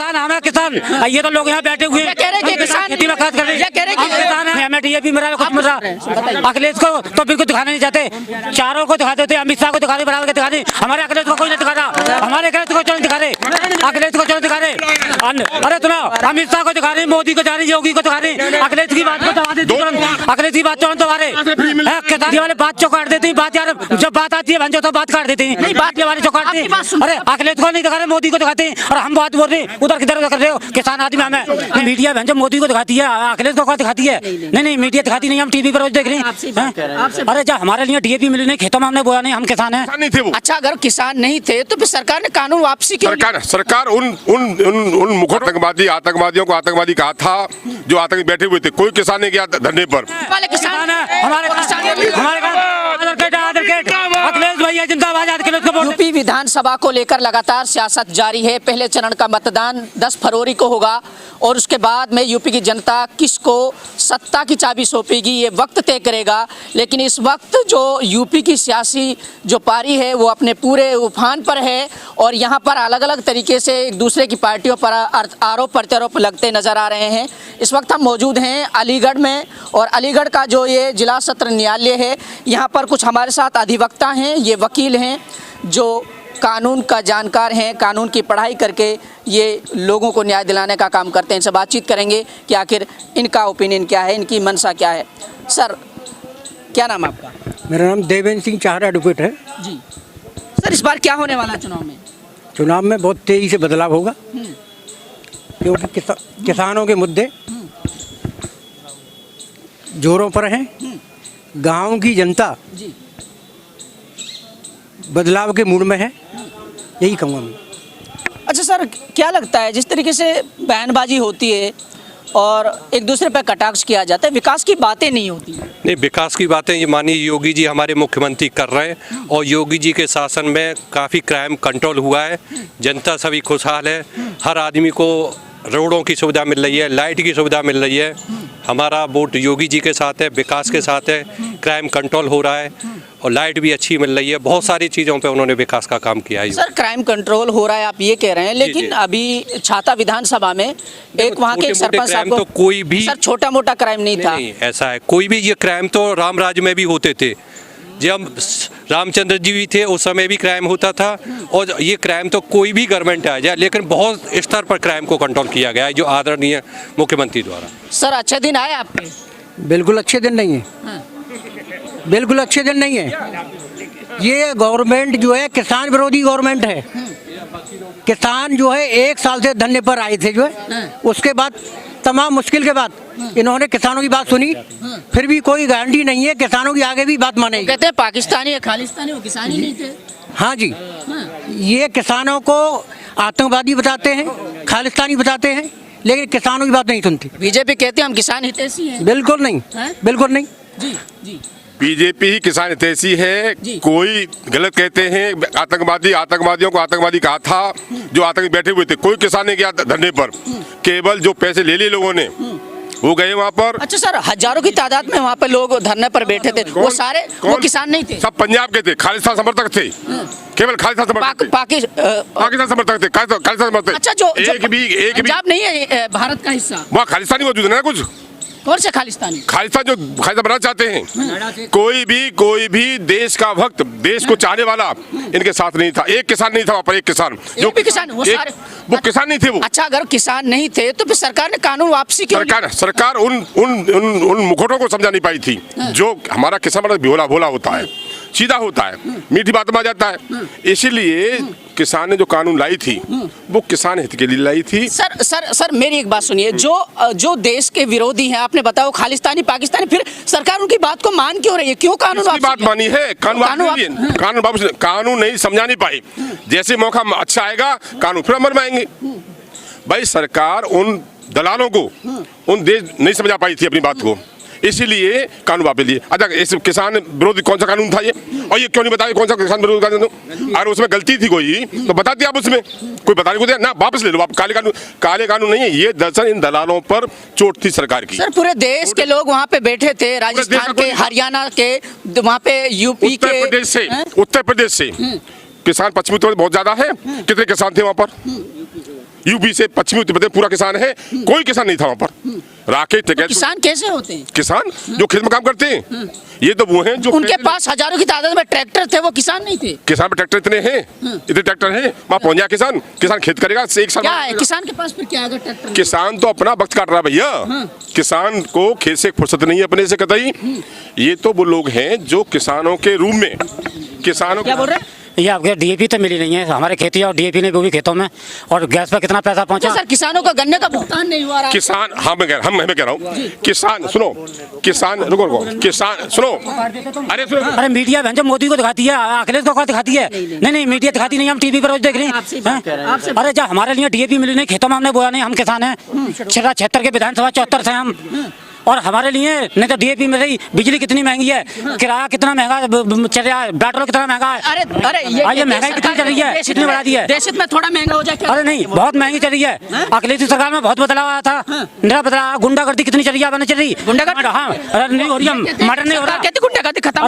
किसान हम है किसान। ये तो लोग यहाँ बैठे हुए हैं खेती में खास कर रहे हैं, किसान है, हमें डीएपी मिल रहा है, कुछ मिल रहा। अखिलेश को तो बिल्कुल दिखाने नहीं चाहते, चारों को दिखाते थे, अमित शाह को दिखा रहे, बराबर के दिखा रहे, हमारे अखिलेश को कोई नहीं दिखा रहा, हमारे अखिलेश को क्यों दिखा रहे, अखिलेश को क्यों दिखा रहे। अरे सुनो, अमित शाह को दिखा रहे, मोदी को दिखा रहे, योगी को दिखा रहे, अखिलेश की बात को दबा देते, अखिलेश की बात तुरंत दबा रहे, किसान वाले बात चौकाट देते हैं, बात यार जब बात आती है भंजो तो बात काट देते हैं, नहीं बात हमारी चौकाटते हैं। अरे अखिलेश को नहीं दिखा रहे, मोदी को दिखाते हैं, और हम बात बोल रहे हैं उधर किधर कर रहे हो। किसान आदमी हमें मीडिया भंजो मोदी को दिखाती है, अखिलेश को दिखाती है, नहीं मीडिया दिखाती नहीं, हम टीवी पर रोज देख रहे हैं। अरे जब हमारे लिए डीएपी मिली नहीं, खेतों में हमने बोया नहीं, हम किसान हैं। अच्छा, अगर किसान नहीं थे तो फिर सरकार ने कानून वापसी क्यों? सरकार उन मुखर आतंकवादियों को आतंकवादी कहा था जो आतंकी बैठे हुए थे, कोई किसान नहीं गया धरने पर। यूपी विधानसभा को लेकर लगातार सियासत जारी है। पहले चरण का मतदान 10 फरवरी को होगा और उसके बाद में यूपी की जनता किसको सत्ता की चाबी सौंपेगी ये वक्त तय करेगा। लेकिन इस वक्त जो यूपी की सियासी जो पारी है वो अपने पूरे उफान पर है और यहाँ पर अलग अलग तरीके से एक दूसरे की पार्टियों पर आरोप प्रत्यारोप लगते नजर आ रहे हैं। इस वक्त हम मौजूद हैं अलीगढ़ में और अलीगढ़ का जो ये जिला सत्र न्यायालय है, यहाँ पर कुछ हमारे साथ अधिवक्ता हैं, ये वकील हैं जो कानून का जानकार हैं, कानून की पढ़ाई करके ये लोगों को न्याय दिलाने का काम करते हैं। इनसे बातचीत करेंगे कि आखिर इनका ओपिनियन क्या है, इनकी मंशा क्या है। सर, क्या नाम है आपका? मेरा नाम देवेंद्र सिंह चाहरा एडवोकेट है जी। सर, इस बार क्या होने वाला चुनाव में? चुनाव में बहुत तेजी से बदलाव होगा क्योंकि किसानों के मुद्दे जोरों पर हैं। गांव की जनता जी बदलाव के मूड में है, यही कहूँगा मैं। अच्छा सर, क्या लगता है जिस तरीके से बयानबाजी होती है और एक दूसरे पर कटाक्ष किया जाता है, विकास की बातें नहीं होती? नहीं, विकास की बातें ये मानिए योगी जी हमारे मुख्यमंत्री कर रहे हैं और योगी जी के शासन में काफ़ी क्राइम कंट्रोल हुआ है, जनता सभी खुशहाल है, हर आदमी को रोडों की सुविधा मिल रही है, लाइट की सुविधा मिल रही है। हमारा वोट योगी जी के साथ है, विकास के साथ है, क्राइम कंट्रोल हो रहा है और लाइट भी अच्छी मिल रही है। बहुत सारी चीज़ों पे उन्होंने विकास का काम किया है। सर, क्राइम कंट्रोल हो रहा है आप ये कह रहे हैं, लेकिन अभी छाता विधानसभा में एक वहाँ के सरपंच साहब तो कोई भी सर छोटा मोटा क्राइम नहीं था। नहीं, ऐसा है कोई भी, ये क्राइम तो राम राज्य में भी होते थे, जब रामचंद्र जी भी थे उस समय भी क्राइम होता था और ये क्राइम तो कोई भी गवर्नमेंट आ जाए, लेकिन बहुत स्तर पर क्राइम को कंट्रोल किया गया है जो आदरणीय मुख्यमंत्री द्वारा। सर, अच्छे दिन आए आपके? बिल्कुल अच्छे दिन नहीं है, बिल्कुल अच्छे दिन नहीं है। ये गवर्नमेंट जो है किसान विरोधी गवर्नमेंट है। किसान जो है 1 साल से धरने पर आए थे जो है, उसके बाद तमाम मुश्किल के बाद इन्होंने किसानों की बात सुनी, फिर भी कोई गारंटी नहीं है किसानों की आगे भी बात मानेगी। कहते हैं पाकिस्तानी है खालिस्तानी, वो किसान ही नहीं थे। हाँ जी, ये किसानों को आतंकवादी बताते हैं, खालिस्तानी बताते हैं, लेकिन किसानों की बात नहीं सुनती। बीजेपी कहते हैं हम किसान हितैषी हैं। बिल्कुल नहीं, बिल्कुल नहीं जी जी। बीजेपी ही किसान हितैषी है। कोई गलत कहते हैं, आतंकवादियों को आतंकवादी कहा था जो आतंकी बैठे हुए थे, कोई किसान नहीं गया धरने पर, केवल जो पैसे ले लिए लोगों ने वो गए वहाँ पर। अच्छा सर, हजारों की तादाद में वहाँ पे लोग धरने पर बैठे थे, वो सारे वो किसान नहीं थे, सब पंजाब के थे, खालिस्तान समर्थक थे, केवल खालिस्तान समर्थक थे, पाकिस्तान समर्थक थे, खालिस्तान समर्थक। अच्छा, जो एक भी पंजाब नहीं है भारत का हिस्सा, वहाँ खालिस्तानी मौजूद है ना। कुछ कौन से खालिस्तानी? खालिस्तान जो खालिस्तान बनाना चाहते हैं। कोई भी देश का भक्त, देश को चाहने वाला इनके साथ नहीं था। एक किसान नहीं था वहाँ पर, एक किसान जो किसान वो किसान नहीं थे वो। अच्छा, अगर किसान नहीं थे तो फिर सरकार ने कानून वापसी क्यों? सरकार उन मुखौटों को समझा नहीं पाई थी। जो हमारा किसान बड़ा भोला भोला होता है, सीधा होता है, मीठी बात में आ जाता है, इसीलिए किसान ने जो कानून लाई थी वो किसान हित के लिए लाई थी। सर मेरी एक बात सुनिए, जो देश के विरोधी हैं, आपने बताया खालिस्तानी पाकिस्तानी, फिर सरकार उनकी बात को मान क्यों रही है? क्यों कानून बात मानी है? कानून नहीं समझा नहीं पाई। जैसे मौका अच्छा आएगा कानून फिर अमल में आएंगे। भाई सरकार उन दलालों को उन देश नहीं समझा पाई थी अपनी बात को, इसीलिए कानून वापस लिए। अच्छा, इस किसान विरोधी कौन सा कानून था ये, और ये क्यों नहीं बताया कौन सा किसान विरोधी कानून? अरे उसमें गलती थी कोई तो बता दिया आप, उसमें कोई बताने को दिया ना, वापस ले लो आप। काले कानून नहीं है ये, दरअसल इन दलालों पर चोट थी सरकार की। सर, पूरे देश के लोग वहाँ पे बैठे थे, राजस्थान के, हरियाणा के, वहाँ पे यूपी के, उत्तर प्रदेश से किसान, पश्चिमी उत्तर बहुत ज्यादा है। कितने किसान थे वहाँ पर? यूपी से पश्चिमी उत्तर प्रदेश पूरा किसान है, कोई किसान नहीं था वहाँ पर। राकेश टिकैत किसान कैसे होते हैं? किसान जो खेत में काम करते हैं, ये तो वो हैं जो उनके पास हजारों की तादाद में ट्रैक्टर थे, वो किसान नहीं थे। किसान पे ट्रैक्टर इतने हैं, इतने ट्रैक्टर हैं, वहाँ पहुंच जाए किसान खेत करेगा एक साल। क्या है किसान के पास फिर क्या अगर ट्रैक्टर? किसान तो अपना वक्त काट रहा है भैया। किसान को खेत से फुर्सत नहीं है अपने से कतई। ये तो वो लोग हैं जो किसानों के रूप में किसानों क्या बोल रहे हैं? ये आपके डीएपी तो मिली नहीं है हमारे खेती, और डीएपी नहीं वो भी खेतों में, और गैस पर कितना पैसा पहुंचा। सर किसानों का गन्ने का भुगतान नहीं हुआ रहा। किसान मैं कह रहा हूँ किसान सुनो, किसान रुको किसान सुनो, अरे सुनो, अरे मीडिया बहन जो मोदी को दिखाती है, अखिलेश को दिखाती है। नहीं मीडिया दिखाती नहीं, हम टीवी पर रोज देख रहे हैं। अरे जब हमारे लिए डीएपी मिली नहीं, खेतों में हमने बोया नहीं, हम किसान हैं 76 के विधानसभा 74 से हम, और हमारे लिए नहीं तो डीएपी में रही। बिजली कितनी महंगी है, किराया कितना महंगा चल रहा है, पेट्रोल कितना महंगा है। अरे ये महंगाई कितनी चल रही है, कितनी बढ़ा दी है। देश में थोड़ा महंगा हो जाए क्या? अरे नहीं, बहुत महंगी चल रही है। अखिलेश सरकार में बहुत बदलाव आया था, मेरा बदलाव। गुंडागर्दी कितनी चल रही है, चल रही गुंडागर्दी। हाँ, अरे नहीं हो रही, मर्डर नहीं हो रहा। कहते गुंडागर्दी खत्म।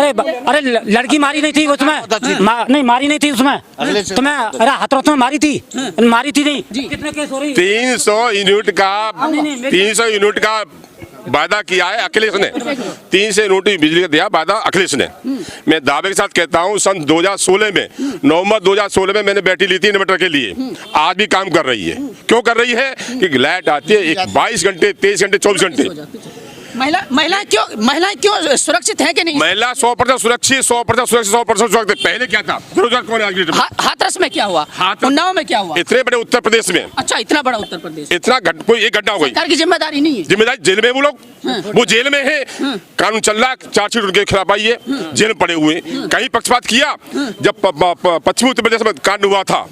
अरे लड़की मारी नहीं थी उसमें, नहीं मारी नहीं थी उसमें, तो मैं अरे हाथों में मारी थी नहीं। कितने केस हो रही? 300 यूनिट का वादा किया है अखिलेश ने। 300 यूनिट बिजली का दिया वादा अखिलेश ने। मैं दावे के साथ कहता हूं, सन 2016 में नवंबर 2016 में मैंने बैटरी ली थी इन्वर्टर के लिए। आज भी काम कर रही है। क्यों कर रही है? कि लाइट आती है 22 घंटे, 23 घंटे, 24 घंटे। महिलाएं क्यों सुरक्षित है कि नहीं? महिला 100% सुरक्षित, 100% सुरक्षित, 100% सुरक्षित। पहले क्या था? बेरोजगार कौन है आज की डेट में? हाथरस में क्या हुआ? उन्नाव में क्या हुआ? इतने बड़े उत्तर प्रदेश में। अच्छा, इतना बड़ा उत्तर प्रदेश, इतना कोई एक घटना हो गई, सरकार की जिम्मेदारी नहीं है। जिम्मेदारी जेल में वो लोग, वो जेल में है, कानून चल रहा है, चार्जशीट उनके खिलाफ आई है, जेल में पड़े हुए। कहीं पक्षपात किया? जब पश्चिमी उत्तर प्रदेश में कांड हुआ था,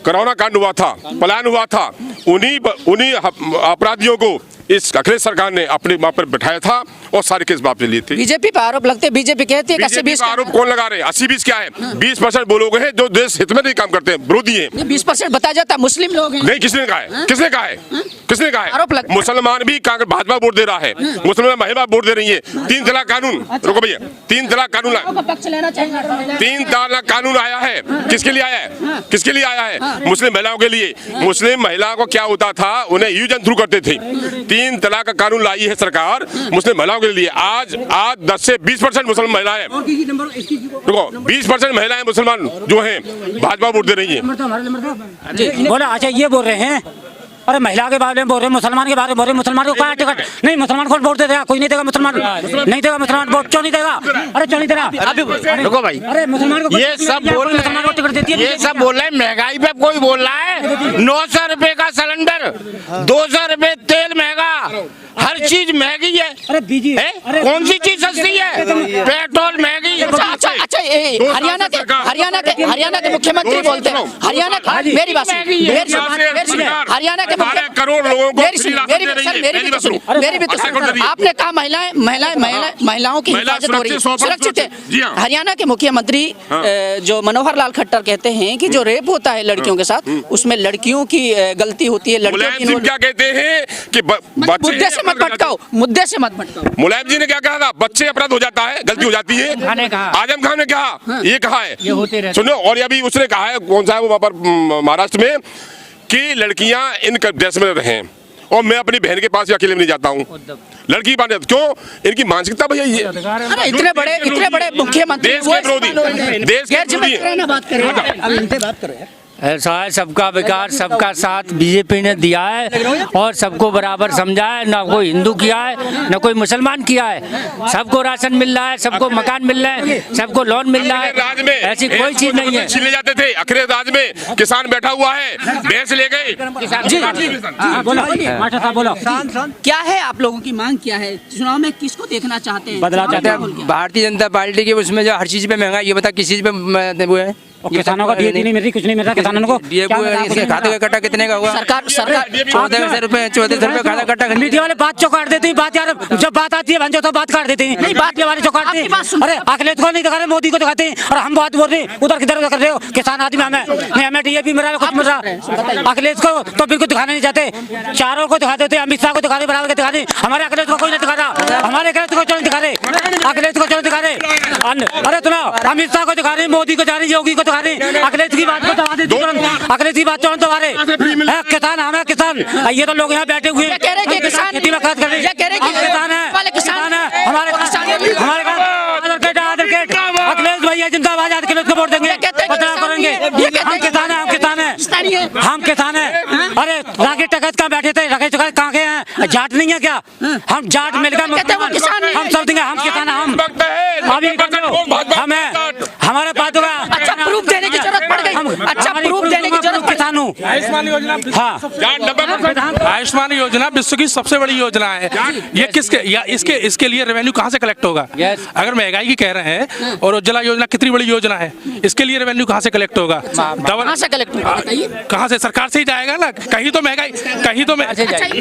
कोरोना कांड हुआ था, पलायन हुआ था, उन्हीं अपराधियों को इस अखिलेश सरकार ने अपने वहां पर बिठाया था और सारे केस वापस लिए थे। बीजेपी पर आरोप लगते हैं, बीजेपी कहती है कि 80-20 आरोप कौन लगा रहे हैं? 80-20 क्या है? 20% वो लोग हैं जो देश हित में नहीं काम करते हैं, विरोधी हैं। 20% बताया जाता है मुस्लिम लोग हैं। नहीं, किसने कहा है? किसने कहा है? किसने कहा है? आरोप लगता है। मुसलमान भी कांग्रेस भाजपा वोट दे रहा है, मुसलमान महिला वोट दे रही है। 3 तलाक कानून, रुको भैया, 3 तलाक कानून, 3 तलाक कानून आया है, किसके लिए आया है? किसके लिए आया है? मुस्लिम महिलाओं के लिए। मुस्लिम महिलाओं को क्या होता था, उन्हें यूज एंड थ्रू करते थे। 3 तलाक का कानून लाई है सरकार मुस्लिम महिलाओं के लिए। आज 10 से 20% मुसलमान महिलाएं, देखो 20% महिलाएं मुसलमान जो हैं भाजपा वोट दे रही है। बोला अच्छा ये बोल रहे हैं, अरे महिला के बारे में बोल रहे हैं, मुसलमान के बारे में बोल रहे हैं। मुसलमान को क्या टिकट? नहीं, मुसलमान को वोट देगा, कोई नहीं देगा। मुसलमान नहीं देगा, मुसलमान वोट क्यों नहीं देगा? अरे क्यों नहीं देगा? रुको भाई, अरे मुसलमान को ये सब बोल रहे हैं, ये सब बोल रहे हैं। महंगाई पे कोई बोल रहा है 900 रुपए का सिलेंडर, 200 रुपए तेल महंगा, हर चीज महंगी है। अरे बीजी है? कौन सी चीज सस्ती है? पेट्रोल महंगी। अच्छा, हरियाणा के मुख्यमंत्री बोलते हैं, मेरी बात हरियाणा के करोड़ लोगों को मेरी भी तो आपने कहा महिलाओं की हिफाजत हो रही है, सुरक्षित है। हरियाणा के मुख्यमंत्री जो मनोहर लाल खट्टर कहते हैं कि जो रेप होता है लड़कियों के साथ, उसमें लड़कियों की गलती होती है। लड़कियों क्या कहते हैं कि मुद्दे से मत भटकाओ। मुलायम जी ने क्या कहा था? बच्चे अपराध हो जाता है, गलती हो जाती है। आजम खान ने कहा, ये कहा है, सुनो। और अभी उसने कहा है, कौन सा है वो वहां पर महाराष्ट्र में, कि लड़कियां इन ड्रेस में रहें, और मैं अपनी बहन के पास भी अकेले में नहीं जाता हूँ। लड़की बात क्यों? इनकी मानसिकता भैया ये। अरे इतने बड़े मुख्यमंत्री देश के विरोधी, देश के विरोधी। बात करो यार। ऐसा है, सबका विकास सबका साथ बीजेपी ने दिया है और सबको बराबर समझा है। ना कोई हिंदू किया है, ना कोई मुसलमान किया है। सबको राशन मिल रहा है, सबको मकान मिल रहा है, सबको लोन मिल रहा है। राज में ऐसी कोई चीज नहीं है। छीने जाते थे, अखिलेश राज में किसान बैठा हुआ है, भैंस ले गए। बोलो क्या है आप लोगों की मांग? क्या है चुनाव में? किसको देखना चाहते हैं? बदलाव चाहते हैं भारतीय जनता पार्टी की। उसमें जो हर चीज पे महंगा, ये बता किस चीज पे वो है? किसानों का डीएपी नहीं मिल रही, कुछ नहीं मिल रहा किसानों को। खाते का कट्टा कितने का हुआ? सरकार 1400 रुपए 3400 रुपए खाता कट्टा। मीडिया वाले बात चौकाट देते हैं, बात यार जब बात आती है भंजो तो बात काट देते हैं। नहीं, बात वाले चौकाटते हैं। अरे अखिलेश को नहीं दिखा रहे, मोदी को दिखाते हैं, और हम बात बोल रहे हैं उधर किधर कर रहे हो। किसान आदमी हमें डीएपी मिल रहा है, कुछ मिल रहा। अखिलेश को तो बिल्कुल दिखाने नहीं चाहते, चारों को दिखा देते, अमित शाह को दिखा रहे, बराबर के दिखा रहे। हमारे अखिलेश को कोई नहीं दिखा रहा, हमारे अखिलेश को क्यों नहीं दिखा रहे? अखिलेश को चलो दिखा रहे। अरे सुनो, अमित शाह को दिखा रहे, मोदी को जा रही, योगी को दिखा रहे, अखिलेश की बात को दबा दे तुरंत, अखिलेश की बात तुरंत दबा रहे। किसान हम है, किसान ये तो लोग यहाँ बैठे हुए कह रहे कि किसान खेती में खर्च कर रहे हैं, किसान है, किसान है हमारे अखिलेश भैया जिंदाबाद, अखिलेश को वोट देंगे, पता करेंगे। हम किसान है, हम किसान है, हम किसान है। अरे राकेश टिकैत कहाँ बैठे थे, राकेश टिकैत कहाँ गए हैं, जाट नहीं है क्या? हम जाट मिलकर हम सब देंगे, हम किसान है, हम हमें हमारे पास होगा। अच्छा प्रूफ देने की जरूरत पड़ गई, अच्छा प्रूफ देने की जरूरत किसान हूँ। आयुष्मान योजना, हाँ आयुष्मान योजना विश्व की सबसे बड़ी योजना है। ये किसके या इसके लिए रेवेन्यू कहाँ से कलेक्ट होगा? अगर महंगाई की कह रहे हैं और उज्ज्वला योजना कितनी बड़ी योजना है, इसके लिए रेवेन्यू कहाँ से कलेक्ट होगा? कहाँ से कलेक्ट होगा बताइए? कहाँ से? सरकार से ही जाएगा ना। कहीं तो महंगाई, कहीं तो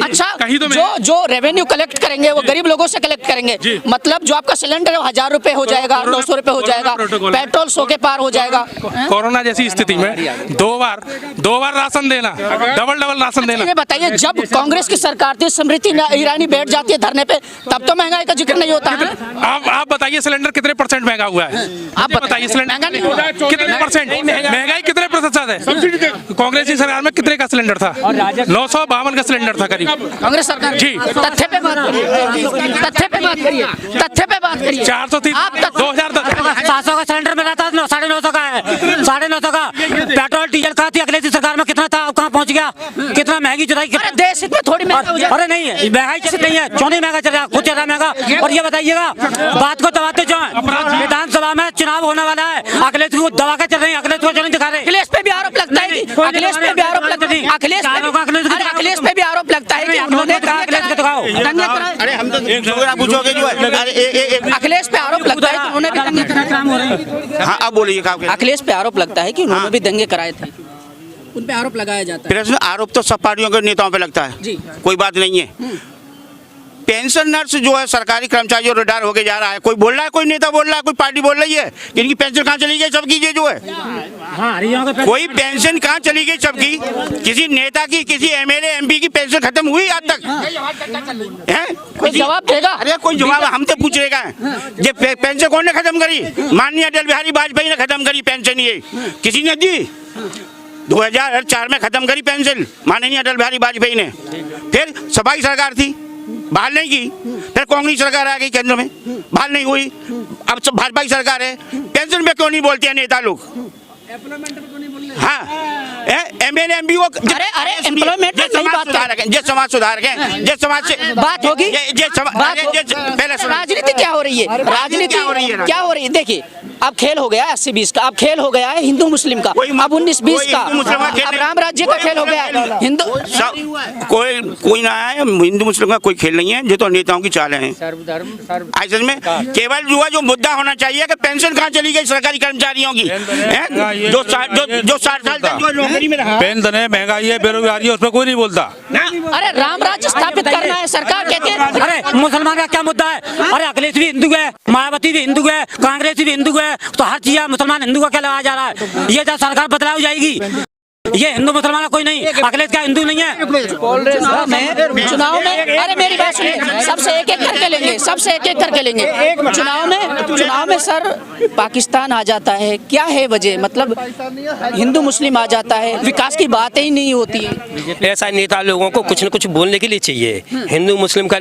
अच्छा कहीं तो जो रेवेन्यू कलेक्ट करेंगे वो गरीब लोगों से कलेक्ट करेंगे। मतलब जो आपका सिलेंडर है 1000 रुपए हो जाएगा, 900 रुपए हो जाएगा, पेट्रोल 100 के पार हो जाएगा। कोरोना जैसी स्थिति में दो बार राशन देना, डबल राशन देना। ये बताइए, जब कांग्रेस की सरकार थी, स्मृति ईरानी बैठ जाती है धरने पे, तब तो महंगाई का जिक्र नहीं होता है। आप बताइए सिलेंडर कितने % महंगा हुआ है? आप बताइए सिलेंडर कितने %? महंगाई कितने प्रतिशत है? कांग्रेस की सरकार में कितने का सिलेंडर था? 952 का सिलेंडर था करीब। कांग्रेस सरकार जी। तथ्य पे बात करिए, तथ्य पे बात करिए, तथ्य पे बात करिए। 430 2010 700 का सिलेंडर मिला था, 950 का है, 950 का। पेट्रोल डीजल कहा थी अखिलेश की सरकार में, कितना था, अब कहाँ पहुँच गया? कितना महंगी जुदाई? अरे देश में थोड़ी महंगा हो जाए। अरे नहीं है, महंगाई चल नहीं है, क्यों नहीं महंगा चल रहा, खुद चल रहा महंगा। और ये बताइएगा, बात को दबाते क्यों हैं? विधानसभा में चुनाव होने वाला है, अखिलेश को दबा के चल रहे हैं, अखिलेश को चल नहीं दिखा रहे। अखिलेश पे भी आरोप लगता है कि अखिलेश पे भी आरोप लगता है, अखिलेश पे भी आरोप लगता है कि उन्होंने अखिलेश को दिखाओ। अरे हम तो पूछोगे जो है, अखिलेश पे आरोप लगता है कि उन्होंने भी दंगे कराए। हाँ अब बोलिए काम। अखिलेश पे आरोप लगता है कि उन्होंने भी दंगे कराए थे, उन पे आरोप लगाया जाता है। प्रश्न आरोप तो सब पार्टियों के नेताओं पे लगता है जी। कोई बात नहीं है। पेंशनर्स जो है सरकारी कर्मचारी जो रिटायर होके जा रहा है, कोई बोल रहा है, कोई नेता बोल रहा है, कोई पार्टी बोल रही है कि इनकी पेंशन कहाँ चली गई सबकी? ये जो है कोई पेंशन कहाँ चली गई सबकी? किसी नेता की, किसी MLA MP की पेंशन खत्म हुई आज तक है? कोई जवाब देगा? अरे कोई जवाब हमसे पूछेगा? ये पेंशन कौन ने खत्म करी? माननीय अटल बिहारी वाजपेयी ने खत्म करी पेंशन। ये किसी ने दी? 2004 में खत्म करी पेंशन माननीय अटल बिहारी वाजपेयी ने। फिर सफाई सरकार थी, बहाल नहीं की। फिर कांग्रेस सरकार आ गई केंद्र में, बहाल नहीं हुई। अब सब भाजपा की सरकार है। पेंशन पे क्यों नहीं बोलते हैं नेता लोग? हाँ MLA MB वो अरे एम्प्लॉयमेंट में नहीं बात कर रहे हैं, जिस समाज सुधारक हैं, जिस समाज से बात होगी। पहले राजनीति क्या हो रही है? राजनीति क्या हो रही है? देखिए, अब खेल हो गया 80-20 का, अब खेल हो गया है हिंदू मुस्लिम का, अब 19-20 का, अब राम राज्य का खेल हो गया है। हिंदू कोई ना है, हिंदू मुस्लिम का कोई खेल नहीं है, जो तो नेताओं की चालें हैं। ऐसे में केवल जो मुद्दा होना चाहिए कि पेंशन कहाँ चली गई सरकारी कर्मचारियों की, जो 60 साल तक जो नौकरी में रहा। पेंशन है, महंगाई है, बेरोजगारी है, उस पर कोई नहीं बोलता। अरे राम राज्य स्थापित करना है, सरकार कहती है। अरे मुसलमान का क्या मुद्दा है? अरे अखिलेश भी हिंदू है, मायावती भी हिंदू है, कांग्रेस भी हिंदू है, तो हर चीज मुसलमान हिंदू का क्या लगाया जा रहा है? ये जब सरकार बदलाव जाएगी, ये हिंदू मुसलमान कोई नहीं, अखिलेश क्या हिंदू नहीं है? चुनाव में अरे मेरी बात सुनिए, सबसे एक करके लेंगे, सबसे एक करके लेंगे। चुनाव में सर पाकिस्तान आ जाता है, क्या है वजह? मतलब हिंदू मुस्लिम आ जाता है, विकास की बातें ही नहीं होती है। ऐसा नेता लोगों को कुछ न कुछ बोलने के लिए चाहिए। हिंदू मुस्लिम का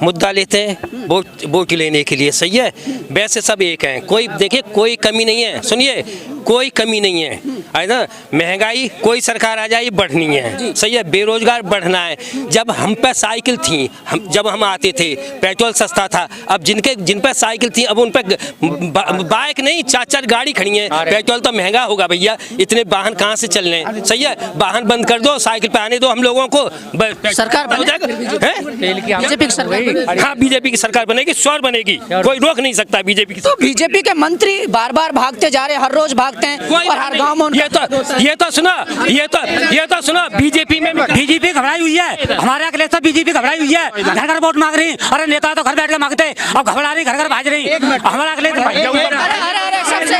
मुद्दा लेते हैं वोट लेने के लिए, सही है। वैसे सब एक हैं, कोई देखिए कोई कमी नहीं है, सुनिए कोई कमी नहीं है ना। महंगाई कोई सरकार आ जाए बढ़नी है, सही है। बेरोजगार बढ़ना है। जब हम पे साइकिल थी, जब हम आते थे पेट्रोल सस्ता था। अब जिन पे साइकिल थी अब उन पे बाइक नहीं 4-4 गाड़ी खड़ी है। पेट्रोल तो महंगा होगा भैया, इतने वाहन कहाँ से चल रहे हैं, सही है। वाहन बंद कर दो, साइकिल पे आने दो हम लोगों को। सरकार हो जाएगा, बीजेपी की सरकार। हाँ बीजेपी की सरकार बनेगी, श्योर बनेगी, कोई रोक नहीं सकता बीजेपी की। तो बीजेपी के मंत्री बार बार भागते जा रहे हैं, हर रोज भागते हैं और हर गांव में। ये तो सुनो बीजेपी में बीजेपी घबराई हुई है, हमारे अखिलेश तो बीजेपी घबराई हुई है, घर घर वोट मांग रही। अरे नेता तो घर बैठ के मांगते, अब घबरा रही, घर घर भाज रही। हमारा अखिलेश अरे सबसे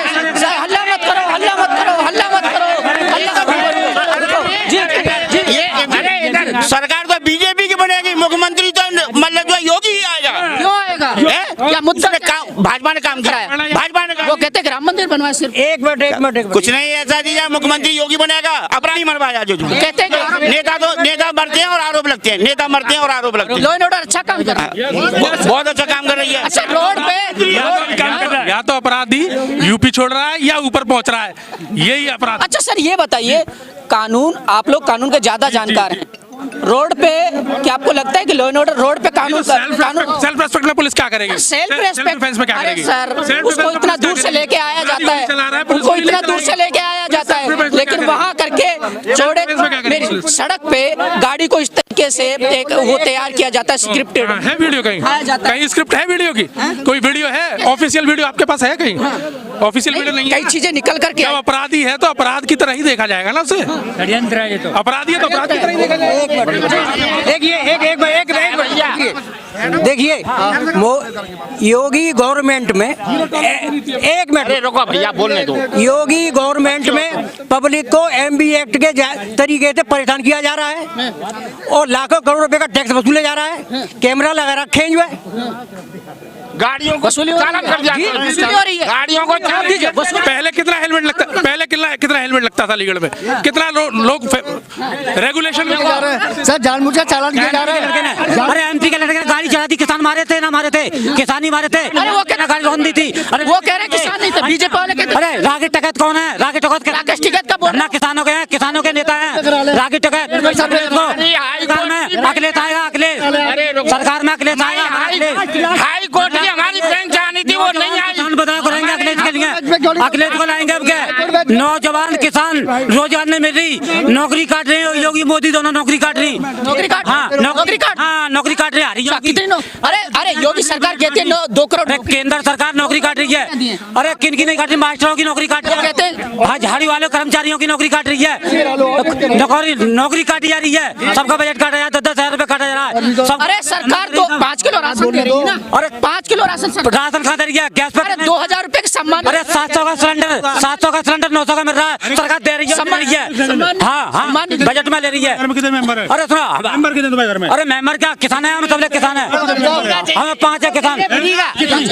हल्ला मत करो, हल्ला मत करो, हल्ला मत करो, सरकार तो बीजेपी की बनेगी, मुख्यमंत्री तो मतलब जो योगी ही आएगा। क्यों आएगा? का क्या मुद्दा भाजपा ने काम कराया, भाजपा ने वो कहते राम मंदिर बनवाए सिर्फ। एक मिनट कुछ नहीं ऐसा दीजिए, मुख्यमंत्री योगी बनेगा, अपराधी मरवाया जो कहते हैं नेता मरते हैं और आरोप लगते हैं, नेता मरते हैं और आरोप लगते हैं। लॉ एंड ऑर्डर अच्छा काम कर रहा है, बहुत अच्छा काम कर रही है। अच्छा रोड पे या तो अपराधी यूपी छोड़ रहा है या ऊपर पहुंच रहा है, यही अपराध। अच्छा सर ये बताइए, कानून, आप लोग कानून के ज्यादा जानकार हैं, रोड पे क्या आपको लगता है कि लॉ एंड ऑर्डर रोड पे कानून सेल्फ रेस्पेक्ट में पुलिस क्या करेगी? सेल्फ रेस्पेक्ट में क्या अरे करेगी? सर उसको इतना दूर से लेके आया जाता है, उनको इतना दूर से लेके आया जाता है, लेकिन वहाँ करके चौड़े मेरी सड़क पे गाड़ी को इस तरीके से एक वो तैयार किया जाता है, स्क्रिप्टेड है वीडियो कहीं स्क्रिप्ट है वीडियो की? कोई वीडियो है? ऑफिशियल वीडियो आपके पास है कहीं? ऑफिशियल वीडियो नहीं है। कई चीजें निकल करके जब अपराधी है तो अपराध की तरह ही देखा जाएगा ना उसे। षड्यंत्र है ये तो। अपराधी है तो अपराध की तरह ही देखा जाएगा। देखिए योगी गवर्नमेंट में एक मिनट रुको भैया बोलने दो। योगी गवर्नमेंट में पब्लिक को MB एक्ट के तरीके से परेशान किया जा रहा है और लाखों करोड़ रुपए का टैक्स वसूले जा रहा है, कैमरा लगा रखे हैं जो है, गाड़ियों को चालान कर दिया, गाड़ियों को चालान दीजिए। पहले कितना हेलमेट लगता, पहले कितना हेलमेट लगता था अलीगढ़ में? कितना लोग रेगुलेशन में सर जानबूझ कर चालान किया जा रहा है। अरे MP के लड़के ने गाड़ी चला दी, किसान मारे थे ना मारे थे? किसान ही मारे थे। अरे वो कहना गाड़ी रोन दी थी। अरे वो कह रहे किसान नहीं थे, बीजेपी वाले कहते। अरे रागी टकैत कौन है? रागी टकैत राकेश टिकैत का बोल ना किसानों के हैं, किसानों के नेता हैं रागी टकैत। सरकार में अखिलेश आएगा, अखिलेश सरकार में अखिलेश आएगा, हाई कोर्ट की हमारी बेंच आनी थी, वो नहीं आई। करेंगे अखिलेश के लिए, अखिलेश को लाएंगे। अब क्या नौजवान किसान रोजगार नहीं मिल रही, नौकरी काट रहे हैं, योगी मोदी दोनों नौकरी काट रही, नौकरी काट नौकरी काट रही है। कितनी अरे योगी सरकार कहती है 2 करोड़ केंद्र सरकार नौकरी काट रही है। अरे किन की नहीं काट रही? मास्टरों की नौकरी काट रही है, कहते हैं हाँ झाड़ी वाले कर्मचारियों की नौकरी काट रही है, नौकरी काटी जा रही है, सबका बजट काटा जा रहा है, 10,000 रुपए काटा जा रहा है। अरे सरकार तो 5 किलो राशन दे रही है ना, अरे 5 किलो राशन खा दे रही है, गैस पर 2,000 रुपए का सम्मान। अरे 700 का सिलेंडर 900 का मिल रहा है, सरकार दे रही है, हाँ बजट में ले रही है। अरे सुनो, अरे मेंबर क्या किसान है? हम सब लोग किसान है, हमें 5 है किसान।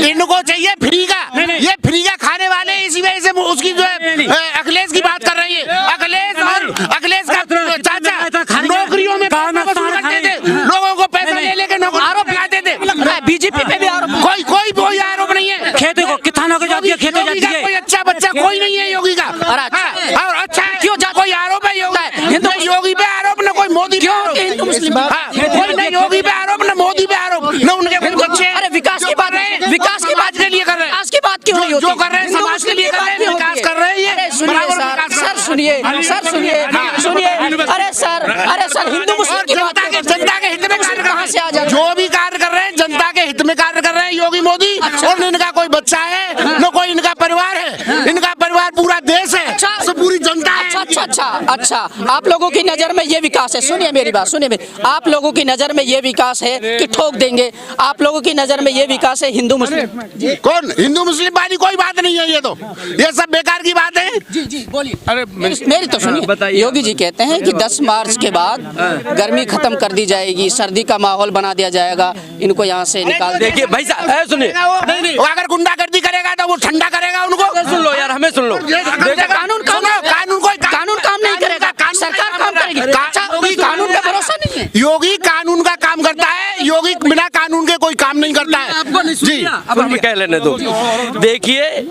इनको चाहिए फ्री का, ये फ्री का खाने वाले, इसी वजह से उसकी जो है अखिलेश की बात कर रही है। अखिलेश का चाचा नौकरियों में लोगों को पैसा ले लेकर आरोप लगाते थे। बीजेपी पे भी आरोप, कोई आरोप नहीं है। खेती को किसानों को जाती है, खेती जाती है। कोई अच्छा बच्चा कोई नहीं है योगी का। और अच्छा है क्यों? कोई आरोप है योगी पे आरोप, न कोई मोदी पे आरोप, हिंदू मुस्लिम कोई नहीं योगी पे आरोप, न मोदी पे आरोप, न उनके कोई बच्चे। अरे विकास की बात है, विकास की बात के लिए कर रहे हैं, विकास की बात क्यों नहीं होती? जो कर रहे हैं समाज के लिए कर रहे हैं, विकास कर रहे हैं। ये सर सुनिए, अरे सर हिंदू मुस्लिम की बात है, जनता के हित में कार्य कहाँ से आ जाए? जो भी कार्य कर रहे हैं जनता के हित में कार्य कर रहे हैं योगी मोदी। और इनका कोई बच्चा है, न कोई इनका परिवार है, इनका परिवार पूरा देश है, पूरी जनता है। अच्छा, आप लोगों की नजर में ये विकास है? सुनिए मेरी बात, आप लोगों की नजर में ये विकास है कि ठोक देंगे? आप लोगों की नजर में ये विकास है हिंदू मुस्लिम? कौन हिंदू मुस्लिम वाली कोई बात नहीं है, ये सब बेकार की बात है। जी बोलिए। अरे मेरी तो सुनिए, योगी जी कहते हैं कि 10 मार्च के बाद गर्मी खत्म कर दी जाएगी, सर्दी का माहौल बना दिया जाएगा, इनको यहाँ से निकाल। देखिए भाई साहब सुनिए, वो अगर गुंडागर्दी करेगा तो वो ठंडा करेगा उनको। सुन लो यार, हमें सुन लो। कानून काम नहीं करेगा, सरकार काम करेगी। कानून का भरोसा नहीं है। योगी कानून का काम करता है, योगी बिना कानून के कोई काम नहीं करता है। जी अब हमें कह लेने दो। देखिए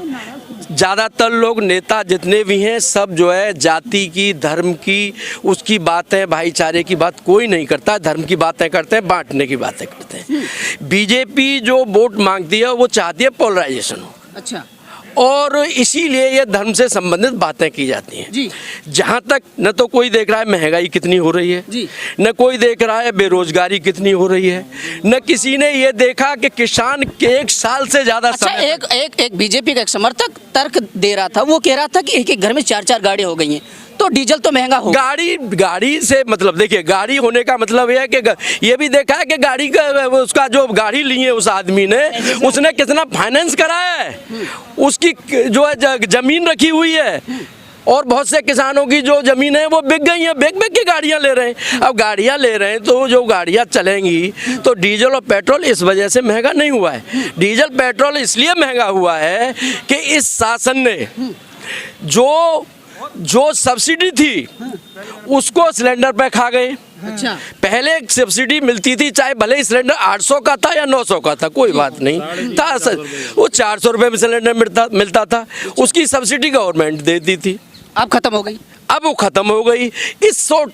ज़्यादातर लोग नेता जितने भी हैं सब जो है जाति की, धर्म की, उसकी बातें, भाईचारे की बात कोई नहीं करता, धर्म की बातें करते हैं, बांटने की बातें करते हैं। बीजेपी जो वोट मांगती है वो चाहती है पोलराइजेशन हो। अच्छा, और इसीलिए ये धर्म से संबंधित बातें की जाती हैं। जी। जहाँ तक न तो कोई देख रहा है महंगाई कितनी हो रही है, जी। न कोई देख रहा है बेरोजगारी कितनी हो रही है, न किसी ने ये देखा कि किसान के 1 साल से ज्यादा अच्छा, एक बीजेपी का एक समर्थक तर्क दे रहा था, वो कह रहा था कि एक घर में 4 गाड़ी हो गई हैं, तो डीजल तो महंगा हो। गाड़ी से मतलब देखिए, गाड़ी होने का मतलब यह है कि ये भी देखा है कि गाड़ी का उसका जो गाड़ी ली है उस आदमी ने, उसने कितना फाइनेंस कराया है, उसकी जो है जमीन रखी हुई है, और बहुत से किसानों की जो ज़मीन है वो बिक गई हैं, बिक के गाड़ियाँ ले रहे हैं। अब गाड़ियाँ ले रहे हैं तो जो गाड़ियाँ चलेंगी तो डीजल और पेट्रोल इस वजह से महंगा नहीं हुआ है। डीजल पेट्रोल इसलिए महंगा हुआ है कि इस शासन ने जो सब्सिडी थी उसको सिलेंडर पे खा गए। अच्छा। पहले सब्सिडी मिलती थी, चाहे भले ही सिलेंडर 800 का था या 900 का था, कोई बात नहीं था, वो 400 रुपये में सिलेंडर मिलता था, उसकी सब्सिडी गवर्नमेंट देती थी। अब खत्म हो गई। अब वो खत्म हो गई।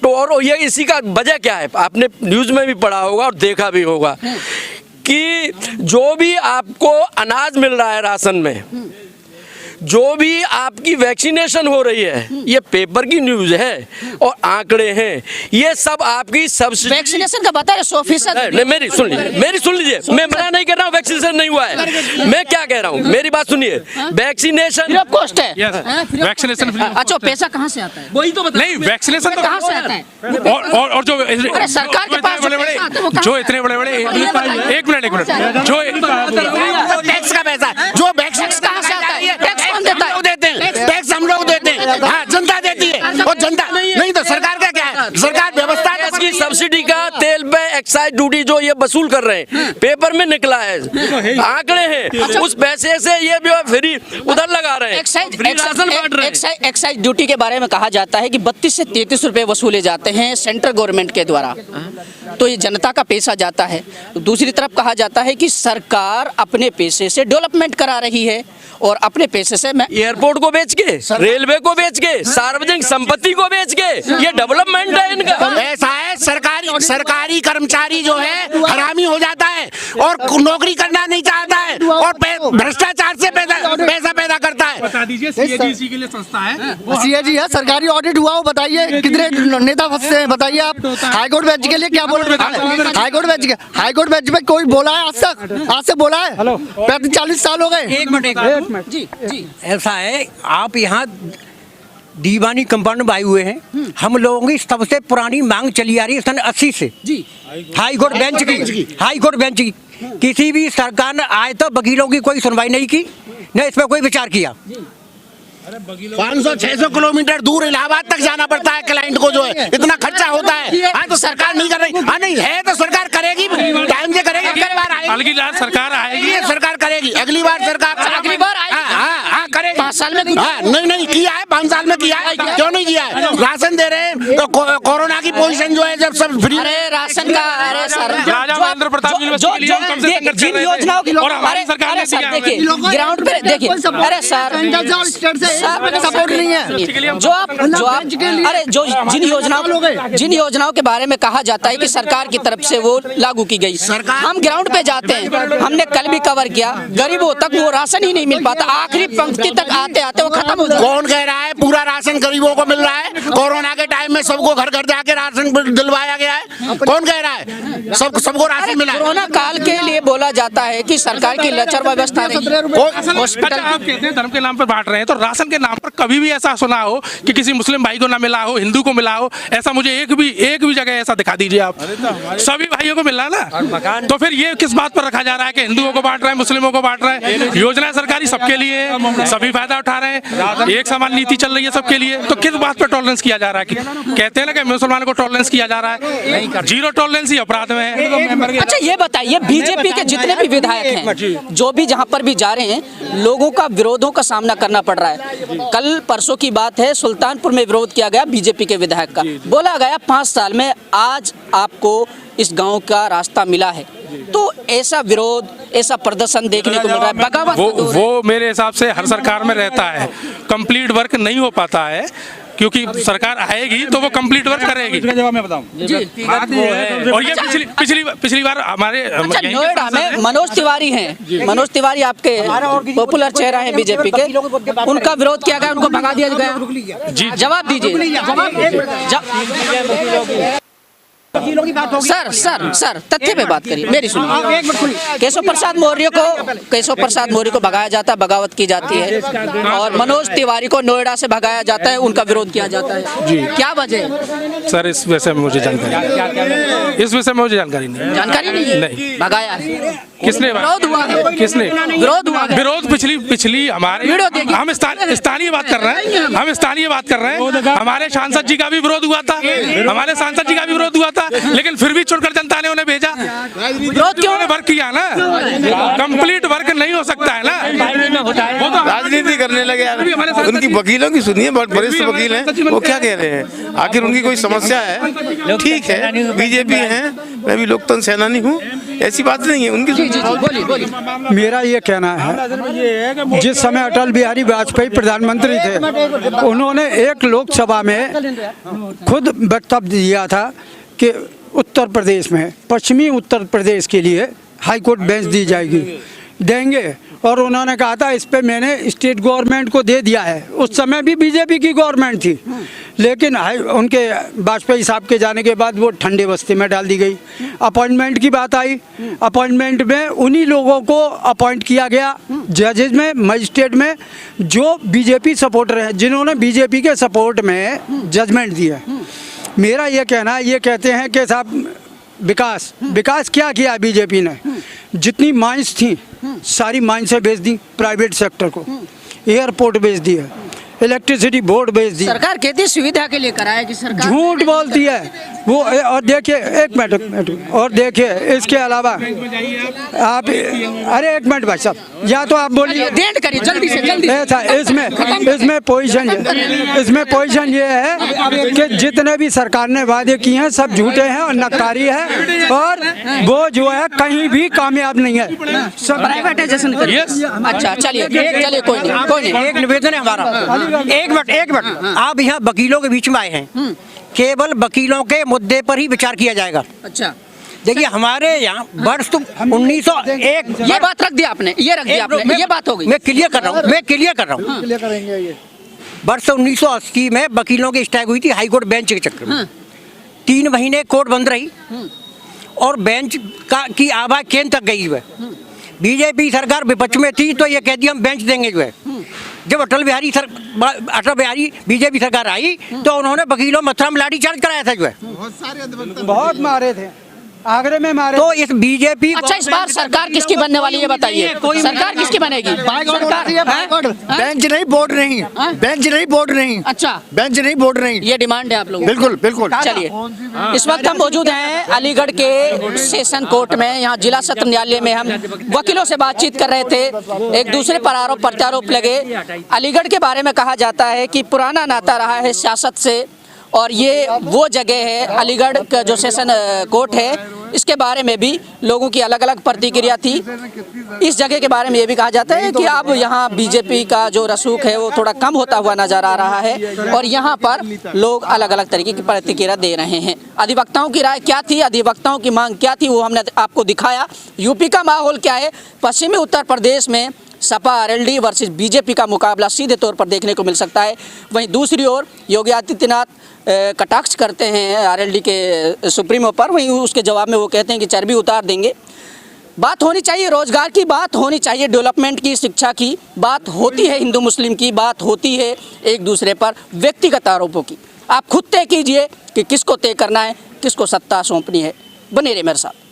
और ये इसी का वजह क्या है, आपने न्यूज़ में भी पढ़ा होगा और देखा भी होगा कि जो भी आपको अनाज मिल रहा है राशन में, जो भी आपकी वैक्सीनेशन हो रही है, ये पेपर की न्यूज़ है और आंकड़े हैं, ये सब आपकी सब्सिडी। वैक्सीनेशन का बता रहे 100%। मेरी सुन लीजिए, मैं मना नहीं कर रहा हूँ वैक्सीनेशन नहीं हुआ है, मैं क्या कह रहा हूँ, मेरी बात सुनिए। वैक्सीनेशन कॉस्ट है, वैक्सीनेशन फ्री। अच्छा, पैसा कहाँ से आता है वही तो बता। नहीं, वैक्सीनेशन तो कहाँ से आता है? और जो अरे सरकार के पास जो इतने बड़े एक मिनट जो टैक्स का पैसा, जो टैक्स कहाँ से आता है? टैक्स कौन देता है? देते हैं, टैक्स हम लोग देते हैं, हाँ जनता देती है, और जनता नहीं तो सरकार का क्या है, सरकार व्यवस्था की सब्सिडी का तेल पे एक्साइज ड्यूटी जो ये वसूल कर रहे हैं, पेपर में निकला है, आंकड़े हैं, उस पैसे से ये भी फ्री उधर लगा रहे हैं, फ्री राशन बांट रहे हैं। एक्साइज ड्यूटी के बारे में कहा जाता है कि 32 से 33 रुपए वसूले जाते हैं सेंट्रल गवर्नमेंट के द्वारा, तो ये जनता का पैसा जाता है। दूसरी तरफ कहा जाता है कि सरकार अपने पैसे से डेवलपमेंट करा रही है और अपने पैसे से एयरपोर्ट को बेच के, रेलवे को बेच के, सार्वजनिक संपत्ति को बेच के, ये डेवलपमेंट है इनका। ऐसा है, सरकारी कर्मचारी जो है हरामी हो जाता है और नौकरी करना नहीं चाहता है और भ्रष्टाचार से पैसा पैदा करता है। बता दीजिए, सीएजी के लिए संस्था है, सीएजी है, सरकारी ऑडिट हुआ हो, बताइए कितने नेता फंसते हैं, बताइए आप। हाईकोर्ट बेंच के लिए क्या बोल रहे हैं? हाईकोर्ट बेंच में कोई बोला है आज से बोला है? 40 साल हो गए। एक मिनट जी जी ऐसा है, आप यहाँ दीवानी कंपाउंड में आए हुए हैं, हम लोगों की सबसे पुरानी मांग चली आ रही है सन 80 से जी, हाईकोर्ट बेंच की। किसी भी सरकार ने आज तक वकीलों की कोई सुनवाई नहीं की, न इस पर कोई विचार किया। 500-600 किलोमीटर दूर इलाहाबाद तक जाना पड़ता है क्लाइंट को, जो है इतना खर्चा होता है। हाँ तो सरकार नहीं कर रही, हाँ नहीं है तो सरकार करेगी, टाइम से करेगी। अगली बार आएगी, सरकार आएगी, सरकार करेगी, अगली बार सरकार हाँ करेगी। 5 साल में नहीं किया है, 5 साल में किया है, क्यों नहीं किया है? राशन दे रहे हैं तो कोरोना की पोजीशन जो है जब सब फ्री। अरे राशन का, अरे सर राजा महेंद्र प्रताप जिन योजनाओं की देखिए ग्राउंड पे देखिए, अरे सर सपोर्ट नहीं है, जो आप अरे जो जिन योजनाओं के बारे में कहा जाता है कि सरकार की तरफ से वो लागू की गई, हम ग्राउंड पे जाते हैं, हमने कल भी कवर किया, गरीबों तक वो राशन ही नहीं मिल पाता, आखिरी पंक्ति तक आते आते वो खत्म हो जाता है। कौन कह रहा है पूरा राशन गरीबों को मिल रहा है? कोरोना के टाइम में सबको घर घर जाके राशन दिलवाया गया है, कौन कह रहा है सबको राशन मिला? कोरोना काल के लिए बोला जाता है कि सरकार की लचर व्यवस्था हॉस्पिटल आप कहते हैं धर्म के नाम पर बांट रहे हैं, तो राशन के नाम पर कभी भी ऐसा सुना हो कि किसी मुस्लिम भाई को ना मिला हो, हिंदू को मिला हो? ऐसा मुझे एक भी जगह ऐसा दिखा दीजिए आप। सभी भाइयों को मिल रहा है ना, तो फिर ये किस बात पर रखा जा रहा है कि हिंदुओं को बांट रहे हैं, मुस्लिमों को बांट रहे हैं? योजना सरकारी सबके लिए है, सभी फायदा उठा रहे हैं, एक समान नीति चल रही है सबके लिए, तो किस बात पर टॉलरेंस किया जा रहा है? कहते हैं ना कि मुसलमानों को टॉलरेंस किया जा रहा है, जीरो टॉलरेंस ही अपराध में है। अच्छा ये बताइए, बीजेपी के जितने भी विधायक हैं, जो भी जहां पर भी जा रहे हैं, लोगों का विरोधों का सामना करना पड़ रहा है। कल परसों की बात है, सुल्तानपुर में विरोध किया गया बीजेपी के विधायक का, बोला गया 5 साल में आज आपको इस गांव का रास्ता मिला है, तो ऐसा विरोध, ऐसा प्रदर्शन देखने को मिल रहा है। बगावत वो मेरे हिसाब से हर सरकार में रहता है, कंप्लीट वर्क नहीं हो पाता है, क्योंकि सरकार आएगी तो वो कंप्लीट वर्क करेगी। जवाब मैं बताऊं, और ये पिछली बार हमारे नोएडा में मनोज तिवारी हैं, मनोज तिवारी आपके पॉपुलर चेहरा हैं बीजेपी के, उनका विरोध किया गया, उनको भगा दिया गया। जवाब दीजिए। सर तथ्य पे बात करिए, मेरी सुनिए। केशव प्रसाद मौर्य को भगाया जाता है, बगावत की जाती है, और मनोज तिवारी को नोएडा से भगाया जाता है, उनका विरोध किया जाता है जी। क्या वजह है सर? इस विषय में मुझे जानकारी, इस विषय में मुझे जानकारी नहीं है। नहीं भगाया है किसने? विरोध हुआ है। किसने विरोध हुआ है? विरोध पिछली हमारे, हम स्थानीय बात कर रहे हैं, हम स्थानीय बात कर रहे हैं। हमारे सांसद जी का भी विरोध हुआ था, हमारे सांसद जी का भी विरोध हुआ था, लेकिन फिर भी चुनकर जनता ने उन्हें भेजा। विरोध क्यों? वर्क किया ना, कंप्लीट वर्क नहीं हो सकता है ना, वो तो राजनीति करने लगे। उनकी वकीलों की सुनिए, बहुत वरिष्ठ वकील हैं, वो क्या कह रहे हैं? आखिर उनकी कोई समस्या है? ठीक है, बीजेपी है, मैं भी लोकतंत्र सेनानी हूँ, ऐसी बात नहीं है उनकी। बोलिए। मेरा ये कहना है, जिस समय अटल बिहारी वाजपेयी प्रधानमंत्री थे, उन्होंने एक लोकसभा में खुद वक्तव्य दिया था कि उत्तर प्रदेश में, पश्चिमी उत्तर प्रदेश के लिए हाईकोर्ट बेंच दी जाएगी, देंगे, और उन्होंने कहा था इस पे मैंने स्टेट गवर्नमेंट को दे दिया है। उस समय भी बीजेपी की गवर्नमेंट थी, लेकिन उनके वाजपेयी साहब के जाने के बाद वो ठंडे बस्ते में डाल दी गई। अपॉइंटमेंट की बात आई, अपॉइंटमेंट में उन्हीं लोगों को अपॉइंट किया गया जजेज में, मजिस्ट्रेट में, जो बीजेपी सपोर्टर हैं, जिन्होंने बीजेपी के सपोर्ट में जजमेंट दिया। मेरा ये कहना है, ये कहते हैं कि साहब विकास क्या किया बीजेपी ने? जितनी माइंस थी सारी माइंसें बेच दी प्राइवेट सेक्टर को, एयरपोर्ट बेच दिया, इलेक्ट्रिसिटी बोर्ड बेच दी। सरकार कहती है सुविधा के लिए कराया कि सरकार झूठ बोलती है वो। और देखिए एक मिनट, और देखिए इसके अलावा आप, अरे एक मिनट भाई साहब, या तो आप बोलिए, डेट करिए जल्दी से जल्दी। इसमें पोजीशन ये है कि जितने भी सरकार ने वादे किए हैं सब झूठे हैं और नकारी है, और वो जो है कहीं भी कामयाब नहीं है, सब प्राइवेटाइजेशन करिए। अच्छा चलिए कोई नहीं। एक निवेदन है हमारा, एक मिनट, आप यहाँ वकीलों के बीच में आए हैं, केवल वकीलों के मुद्दे पर ही विचार किया जाएगा। अच्छा देखिए हमारे यहाँ वर्ष तो 1901, ये बात रख दिया आपने, ये बात हो गई। मैं क्लियर कर रहा हूँ। वर्ष 1980 में वकीलों की स्ट्राइक हुई थी हाईकोर्ट बेंच के चक्कर में। 3 महीने कोर्ट बंद रही और बेंच की आवाज केंद्र तक गई है। बीजेपी सरकार विपक्ष में थी तो ये कह दिया हम बेंच देंगे जो है। जब अटल बिहारी बीजेपी सरकार आई तो उन्होंने वकीलों मथुरा में लाठीचार्ज कराया था जो है, बहुत मारे थे, आगरे में मारे। तो इस बीजेपी, अच्छा इस बार सरकार किसकी बनने वाली है बताइए? सरकार किसकी बनेगी? बेंच नहीं बोर्ड नहीं, बेंच नहीं बोर्ड नहीं। अच्छा बेंच नहीं बोर्ड नहीं, ये डिमांड है आप लोगों? बिल्कुल। चलिए, इस वक्त हम मौजूद हैं अलीगढ़ के सेशन कोर्ट में। यहाँ जिला सत्र न्यायालय में हम वकीलों से बातचीत कर रहे थे, एक दूसरे पर आरोप प्रत्यारोप लगे। अलीगढ़ के बारे में कहा जाता है कि पुराना नाता रहा है सियासत से, और ये वो जगह है अलीगढ़ का जो सेशन कोर्ट है, इसके बारे में भी लोगों की अलग अलग प्रतिक्रिया थी। इस जगह के बारे में ये भी कहा जाता है कि अब यहाँ बीजेपी का जो रसूख है वो थोड़ा कम होता हुआ नजर आ रहा है, और यहाँ पर लोग अलग अलग तरीके की प्रतिक्रिया दे रहे हैं। अधिवक्ताओं की राय क्या थी, अधिवक्ताओं की मांग क्या थी, वो हमने आपको दिखाया। यूपी का माहौल क्या है, पश्चिमी उत्तर प्रदेश में सपा आरएलडी वर्सेस बीजेपी का मुकाबला सीधे तौर पर देखने को मिल सकता है। वहीं दूसरी ओर योगी आदित्यनाथ कटाक्ष करते हैं आरएलडी के सुप्रीमो पर, वहीं उसके जवाब में वो कहते हैं कि चर्बी उतार देंगे। बात होनी चाहिए रोजगार की, बात होनी चाहिए डेवलपमेंट की, शिक्षा की, बात होती है हिंदू मुस्लिम की, बात होती है एक दूसरे पर व्यक्तिगत आरोपों की। आप खुद तय कीजिए कि किसको तय करना है, किसको सत्ता सौंपनी है। बने रहे मेरे साथ।